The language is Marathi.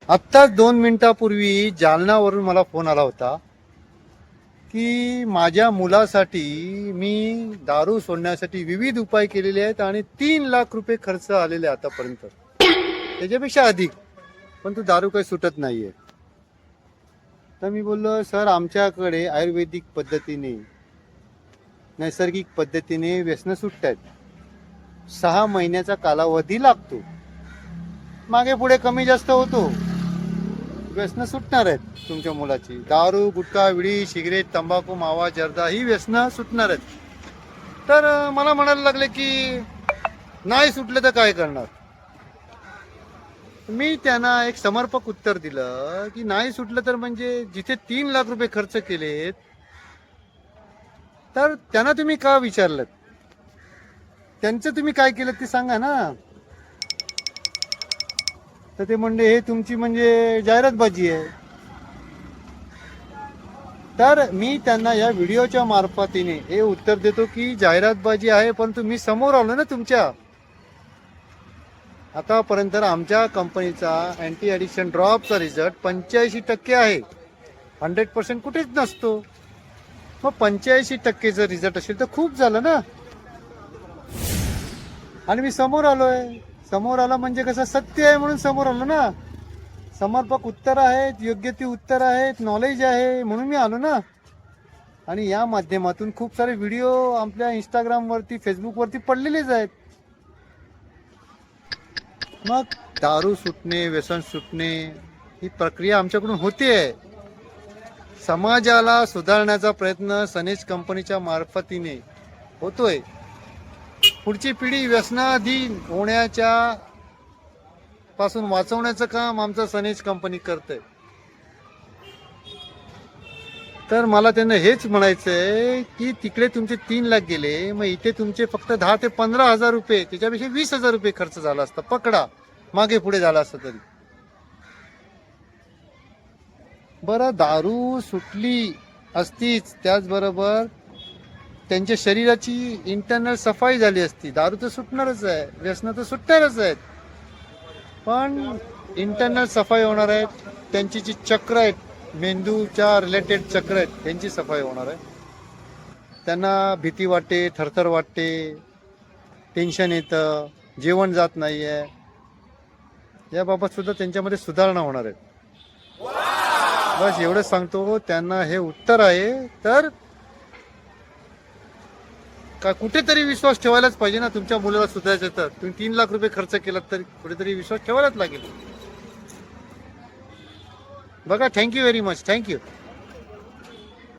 आत्ताच 2 मिनिटापूर्वी जालनावरून मला फोन आला होता की माझ्या मुलासाठी मी दारू सोडण्यासाठी विविध उपाय केलेले आहेत आणि 3 लाख रुपये खर्च आलेले आतापर्यंत, त्याच्यापेक्षा अधिक, पण तू दारू काही सुटत नाहीये. तर मी बोललो, सर आमच्याकडे आयुर्वेदिक पद्धतीने नैसर्गिक पद्धतीने व्यसन सुटत आहेत. 6 महिन्याचा कालावधी लागतो, मागे पुढे कमी जास्त होतो. व्यसन सुटणार आहेत तुमच्या मुलाची. दारू, गुटखा, विडी, सिगरेट, तंबाखू, मावा, जर्दा ही व्यसन सुटणार आहेत. तर मला म्हणायला लागले की नाही सुटलं तर काय करणार. मी त्यांना एक समर्पक उत्तर दिलं की नाही सुटलं तर म्हणजे जिथे 3 लाख रुपये खर्च केलेत तर त्यांना तुम्ही का विचारलं, त्यांचं तुम्ही काय केलं ते सांगा ना. तर ते म्हणले हे तुमची म्हणजे जाहिरातबाजी आहे. तर मी त्यांना या व्हिडिओच्या मार्फतीने हे उत्तर देतो की जाहिरातबाजी आहे, परंतु मी समोर आलो ना तुमच्या. आतापर्यंत आमच्या कंपनीचा अँटी ॲडिक्शन ड्रॉपचा रिझल्ट 85% आहे. 100% कुठेच नसतो. मग 85% जर रिझल्ट असेल तर खूप झालं ना. आणि मी समोर आलोय. समोर आला म्हणजे कसं, सत्य आहे म्हणून समोर आलो ना. समर्पक उत्तर आहेत, योग्य ती उत्तर आहेत, नॉलेज आहे म्हणून मी आलो ना. आणि या माध्यमातून खूप सारे व्हिडिओ आपल्या इंस्टाग्रामवरती, फेसबुकवरती पडलेलेच आहेत. मग दारू सुटणे, व्यसन सुटणे ही प्रक्रिया आमच्याकडून होते. समाजाला सुधारण्याचा प्रयत्न सनेज कंपनीच्या मार्फतीने होतोय. पुढची पिढी व्यसनाधीन होण्याच्या पासून वाचवण्याचं काम आमचं सनेज कंपनी करते. तर मला त्यांना हेच म्हणायचंय की तिकडे तुमचे 3 लाख गेले, मग इथे तुमचे फक्त 10 ते 15 हजार रुपये, त्याच्यापेक्षा 20 हजार रुपये खर्च झाला असता. पकडा, मागे पुढे झाला असता तरी. बरं, दारू सुटली असतीच, त्याचबरोबर त्यांच्या शरीराची इंटरनल सफाई झाली असती. दारू तर सुटणारच आहे, व्यसन तर सुटणारच आहेत, पण इंटरनल सफाई होणार आहे. त्यांची जी चक्र आहेत, मेंदूच्या रिलेटेड चक्र आहेत, त्यांची सफाई होणार आहे. त्यांना भीती वाटते, थरथर वाटते, टेन्शन येतं, जेवण जात नाही आहे, याबाबत सुद्धा त्यांच्यामध्ये सुधारणा होणार आहे. बस एवढंच सांगतो त्यांना. हे उत्तर आहे. तर का कुठेतरी विश्वास ठेवायलाच पाहिजे ना. तुमच्या मुलाला सुधारायचं तर तुम्ही 3 लाख रुपये खर्च केलात तरी कुठेतरी विश्वास ठेवायलाच लागेल. बघा, थँक्यू व्हेरी मच, थँक्यू.